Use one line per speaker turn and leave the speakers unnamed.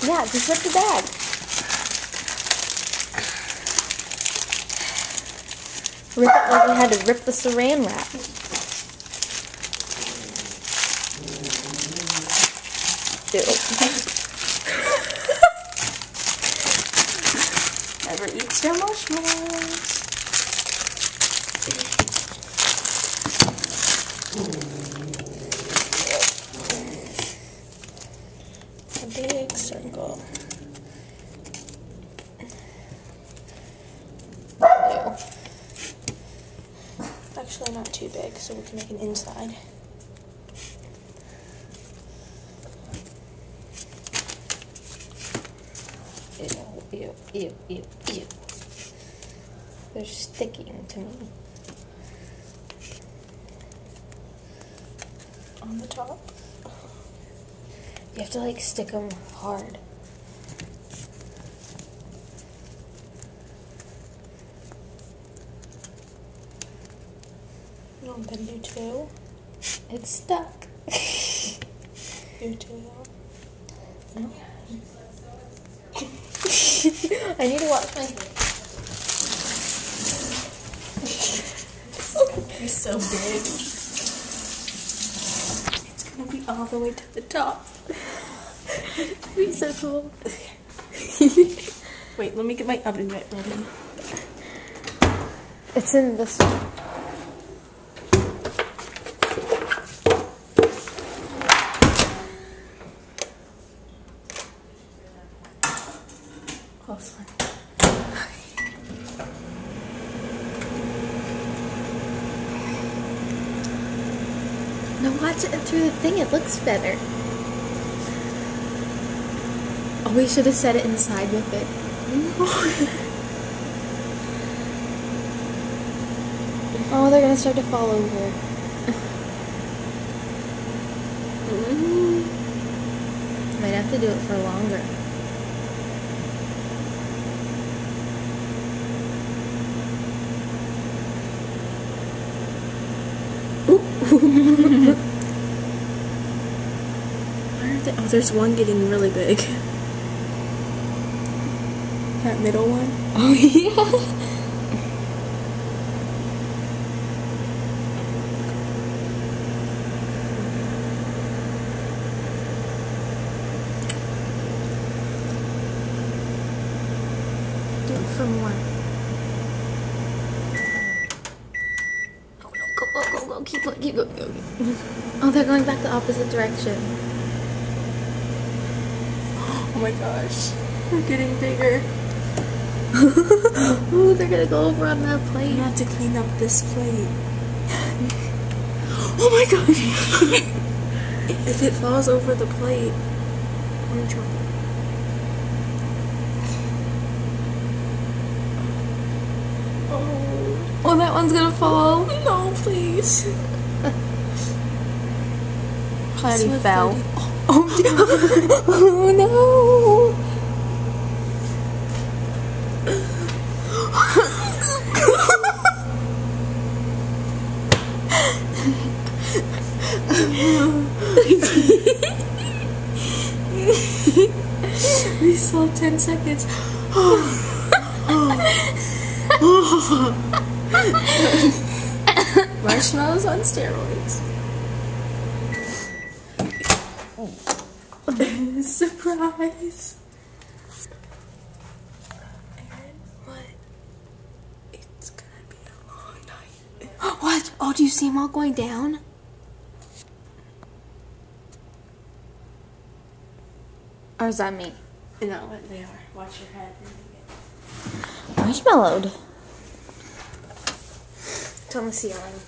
Yeah, just rip the bag. Rip it like we had to rip the saran wrap.
Never eats their marshmallows. A big circle.
Ew.
Actually, not too big, so we can make an inside.
Ew, ew, ew, ew. They're sticking to me.
On the top.
You have to like stick them hard.
No, then do two.
It's stuck.
Do two.
No. I need to wash my hands.
He's so big. It's gonna be all the way to the top.
It'd be so cool.
Wait, let me get my oven mitt ready.
It's in this one.
Close one.
No, watch it through the thing. It looks better. Oh, we should have set it inside with it. Oh, they're gonna start to fall over. Might have to do it for longer.
Oh, there's one getting really big. That middle one?
Oh, yeah.
Do it for more.
Oh, no, go, go, go, go. Keep going, keep going, go. Oh, they're going back the opposite direction.
Oh my gosh. We're getting bigger.
Ooh, they're gonna go over on that
We
plate.
have to clean up this plate. Oh my gosh. If it falls over the plate, we're in trouble.
Oh, that one's gonna fall.
No, please.
Already
So
fell.
dirty.
Oh no!
We still have 10 seconds. Marshmallows on steroids. Surprise. Erin, what? It's gonna be a long night.
What? Oh, do you see them all going down? Or is that me?
No, they are. Watch your head.
Marshmallowed.
It's on the ceiling.